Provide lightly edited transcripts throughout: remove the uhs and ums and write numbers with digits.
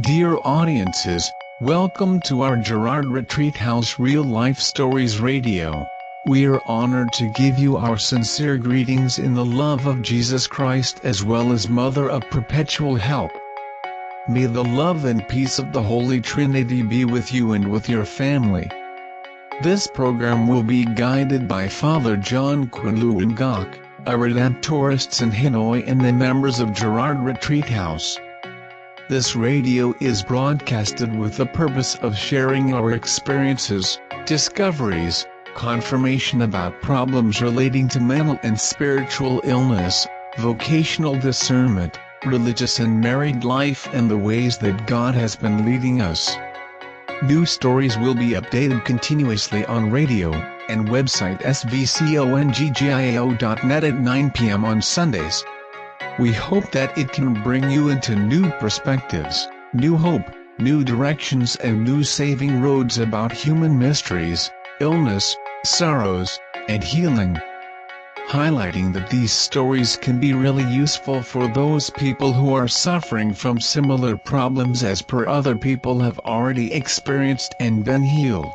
Dear audiences, welcome to our Gerard Retreat House Real Life Stories Radio. We are honored to give you our sincere greetings in the love of Jesus Christ as well as Mother of Perpetual Help. May the love and peace of the Holy Trinity be with you and with your family. This program will be guided by Father John Quinluan Gok, a Redemptorist in Hanoi and the members of Gerard Retreat House. This radio is broadcasted with the purpose of sharing our experiences, discoveries, confirmation about problems relating to mental and spiritual illness, vocational discernment, religious and married life and the ways that God has been leading us. New stories will be updated continuously on radio and website svconggio.net at 9 p.m. on Sundays. We hope that it can bring you into new perspectives, new hope, new directions and new saving roads about human mysteries, illness, sorrows, and healing. Highlighting that these stories can be really useful for those people who are suffering from similar problems as per other people have already experienced and been healed.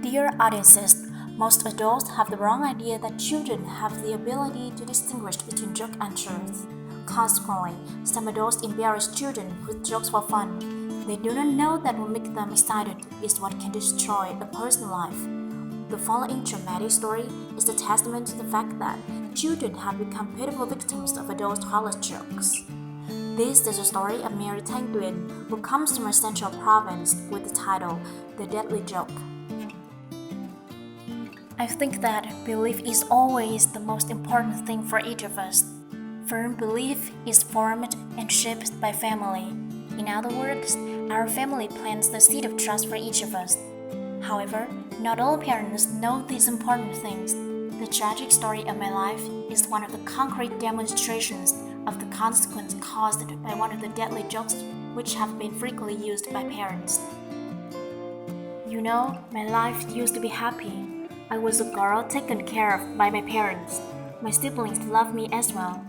Dear audiences, most adults have the wrong idea that children have the ability to distinguish between joke and truth. Consequently, some adults embarrass children with jokes for fun. They do not know that what makes them excited is what can destroy a person's life. The following traumatic story is a testament to the fact that children have become pitiful victims of adults' heartless jokes. This is a story of Mary Thanh Tuyen, who comes from a central province with the title, The Deadly Joke. I think that belief is always the most important thing for each of us. Firm belief is formed and shaped by family. In other words, our family plants the seed of trust for each of us. However, not all parents know these important things. The tragic story of my life is one of the concrete demonstrations of the consequence caused by one of the deadly jokes which have been frequently used by parents. You know, my life used to be happy. I was a girl taken care of by my parents. My siblings loved me as well.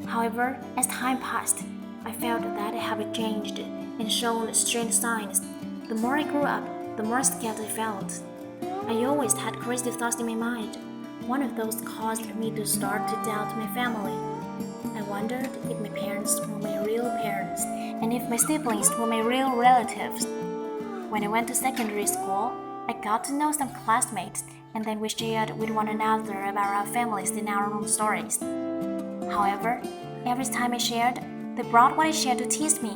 However, as time passed, I felt that I had changed and shown strange signs. The more I grew up, the more scared I felt. I always had crazy thoughts in my mind. One of those caused me to start to doubt my family. I wondered if my parents were my real parents and if my siblings were my real relatives. When I went to secondary school, I got to know some classmates, and then we shared with one another about our families and our own stories. However, every time I shared, they brought what I shared to tease me.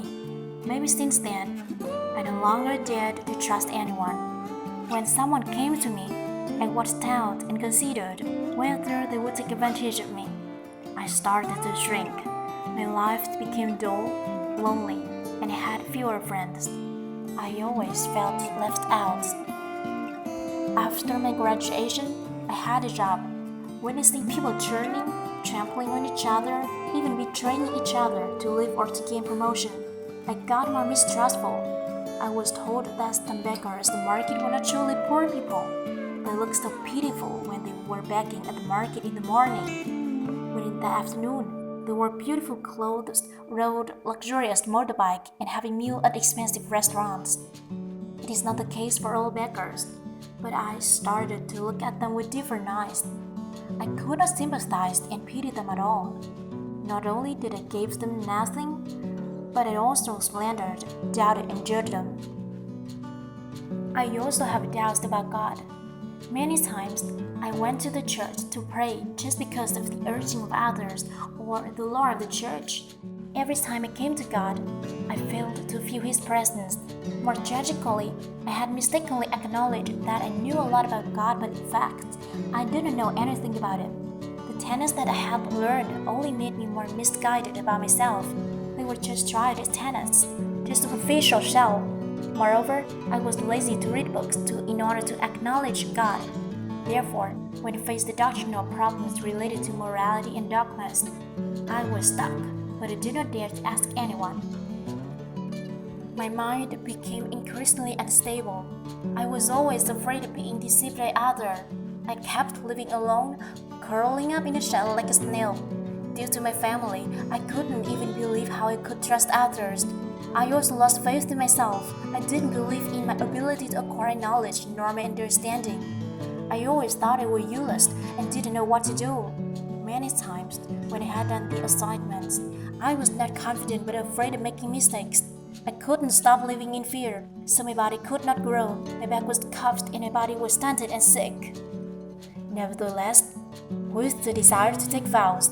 Maybe since then, I no longer dared to trust anyone. When someone came to me, I watched out and considered whether they would take advantage of me. I started to shrink. My life became dull, lonely, and I had fewer friends. I always felt left out. After my graduation, I had a job. Witnessing people churning, trampling on each other, even betraying each other to live or to gain promotion, I got more mistrustful. I was told that some beggars at the market were not truly poor people. They looked so pitiful when they were begging at the market in the morning. But in the afternoon, they wore beautiful clothes, rode luxurious motorbike, and having meals at expensive restaurants. It is not the case for all beggars. But I started to look at them with different eyes. I could not sympathize and pity them at all. Not only did I give them nothing, but I also slandered, doubted, and judged them. I also have doubts about God. Many times, I went to the church to pray just because of the urging of others or the law of the church. Every time I came to God, I failed to feel His presence. More tragically, I had mistakenly acknowledged that I knew a lot about God, but in fact, I didn't know anything about Him. The tenets that I had learned only made me more misguided about myself. They were just tried as tenets, just superficial shell. Moreover, I was lazy to read books in order to acknowledge God. Therefore, when I faced the doctrinal problems related to morality and dogmas, I was stuck, but I did not dare to ask anyone. My mind became increasingly unstable. I was always afraid of being deceived by others. I kept living alone, curling up in a shell like a snail. Due to my family, I couldn't even believe how I could trust others. I also lost faith in myself. I didn't believe in my ability to acquire knowledge nor my understanding. I always thought I was useless and didn't know what to do. Many times, when I had done the assignments, I was not confident but afraid of making mistakes. I couldn't stop living in fear, so my body could not grow. My back was cuffed and my body was stunted and sick. Nevertheless, with the desire to take vows,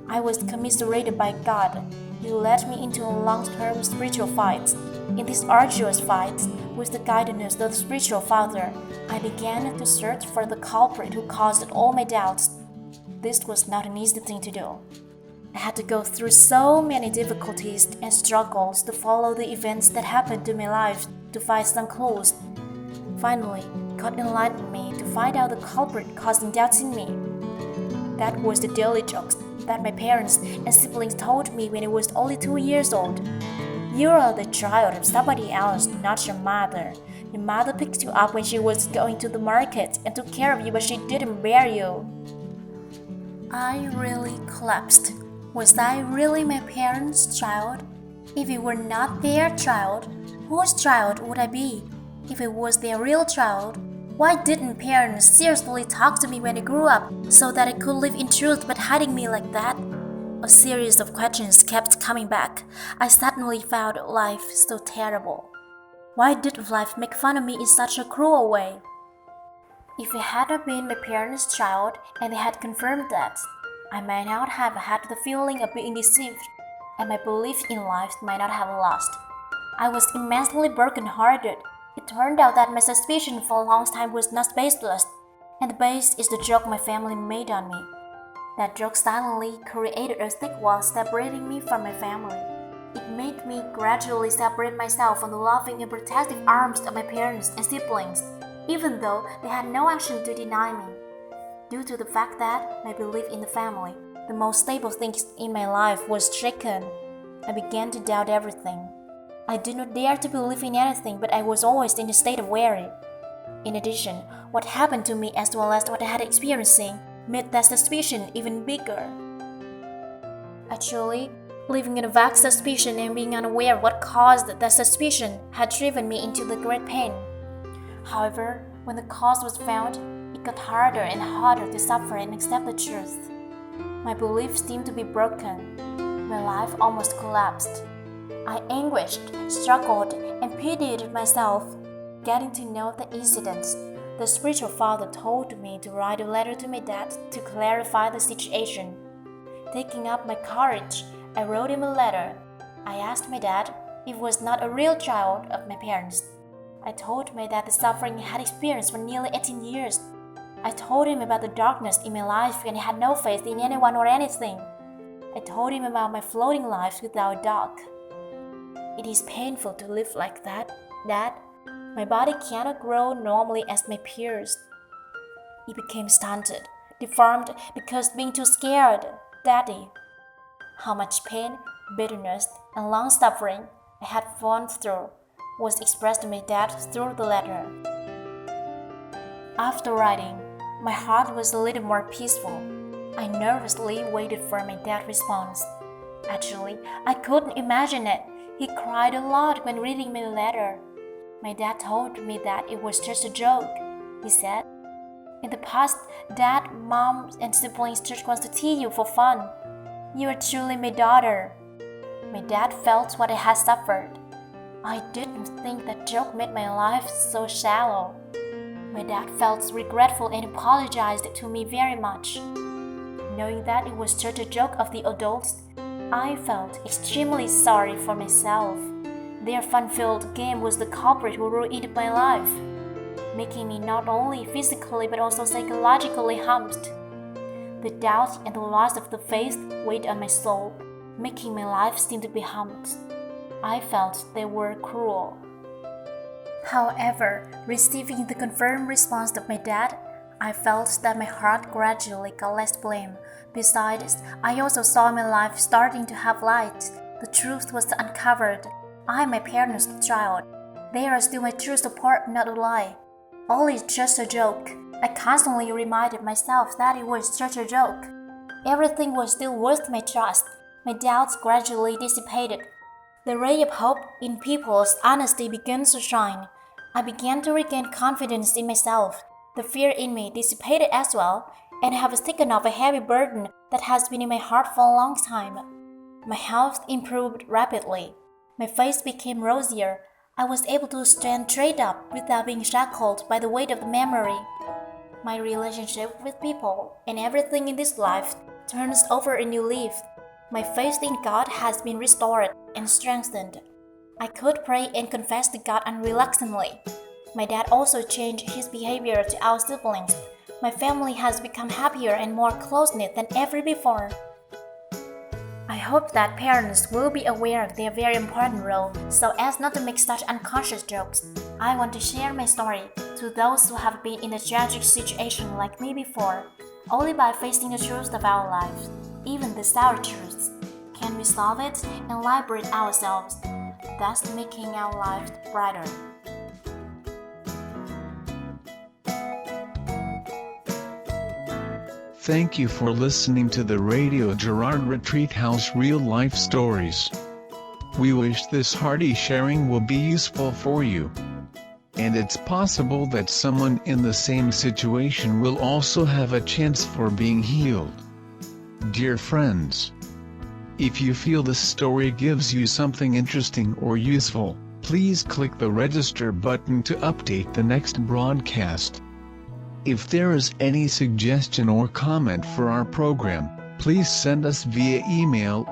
I was commiserated by God. He led me into a long-term spiritual fight. In these arduous fights, with the guidance of the spiritual father, I began to search for the culprit who caused all my doubts. This was not an easy thing to do. I had to go through so many difficulties and struggles to follow the events that happened to my life to find some clues. Finally, God enlightened me to find out the culprit causing doubts in me. That was the daily jokes that my parents and siblings told me when I was only 2 years old. You are the child of somebody else, not your mother. Your mother picked you up when she was going to the market and took care of you, but she didn't bear you. I really collapsed. Was I really my parents' child? If it were not their child, whose child would I be? If it was their real child, why didn't parents seriously talk to me when I grew up so that I could live in truth but hiding me like that? A series of questions kept coming back. I suddenly found life so terrible. Why did life make fun of me in such a cruel way? If I had not been my parents' child and they had confirmed that, I might not have had the feeling of being deceived, and my belief in life might not have lost. I was immensely broken-hearted. It turned out that my suspicion for a long time was not baseless, and the base is the joke my family made on me. That joke silently created a thick wall separating me from my family. It made me gradually separate myself from the loving and protective arms of my parents and siblings, even though they had no action to deny me. Due to the fact that my belief in the family, the most stable thing in my life, was shaken, I began to doubt everything. I did not dare to believe in anything, but I was always in a state of worry. In addition, what happened to me as well as what I had experiencing made that suspicion even bigger. Actually, living in a vague suspicion and being unaware of what caused that suspicion had driven me into the great pain. However, when the cause was found, it got harder and harder to suffer and accept the truth. My beliefs seemed to be broken. My life almost collapsed. I anguished, struggled, and pitied myself. Getting to know the incidents, the spiritual father told me to write a letter to my dad to clarify the situation. Taking up my courage, I wrote him a letter. I asked my dad if he was not a real child of my parents. I told my dad the suffering I had experienced for nearly 18 years. I told him about the darkness in my life and I had no faith in anyone or anything. I told him about my floating life without a dog. It is painful to live like that, Dad. My body cannot grow normally as my peers. It became stunted, deformed because being too scared, Daddy. How much pain, bitterness, and long suffering I had gone through was expressed to my dad through the letter. After writing, my heart was a little more peaceful. I nervously waited for my dad's response. Actually, I couldn't imagine it. He cried a lot when reading my letter. My dad told me that it was just a joke. He said, "In the past, Dad, Mom, and siblings just wants to tease you for fun. You are truly my daughter." My dad felt what I had suffered. I didn't think that joke made my life so shallow. My dad felt regretful and apologized to me very much. Knowing that it was just a joke of the adults, I felt extremely sorry for myself. Their fun-filled game was the culprit who ruined my life, making me not only physically but also psychologically harmed. The doubt and the loss of the faith weighed on my soul, making my life seem to be harmed. I felt they were cruel. However, receiving the confirmed response of my dad, I felt that my heart gradually got less blame. Besides, I also saw my life starting to have light. The truth was uncovered. I am my parents' child. They are still my true support, not a lie. All is just a joke. I constantly reminded myself that it was just a joke. Everything was still worth my trust. My doubts gradually dissipated. The ray of hope in people's honesty began to shine. I began to regain confidence in myself. The fear in me dissipated as well, and I have taken off a heavy burden that has been in my heart for a long time. My health improved rapidly. My face became rosier. I was able to stand straight up without being shackled by the weight of the memory. My relationship with people and everything in this life turns over a new leaf. My faith in God has been restored and strengthened. I could pray and confess to God unreluctantly. My dad also changed his behavior to our siblings. My family has become happier and more close-knit than ever before. I hope that parents will be aware of their very important role so as not to make such unconscious jokes. I want to share my story to those who have been in a tragic situation like me before. Only by facing the truth of our lives, even the sour truths, can we solve it and liberate ourselves, thus making our lives brighter. Thank you for listening to the Radio Gerard Retreat House Real Life Stories. We wish this hearty sharing will be useful for you. And it's possible that someone in the same situation will also have a chance for being healed. Dear friends, if you feel this story gives you something interesting or useful, please click the register button to update the next broadcast. If there is any suggestion or comment for our program, please send us via email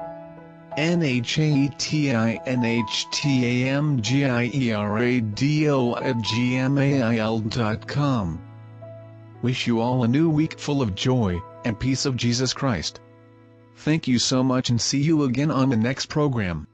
nhathinhamgirado@gmail.com. Wish you all a new week full of joy and peace of Jesus Christ. Thank you so much and see you again on the next program.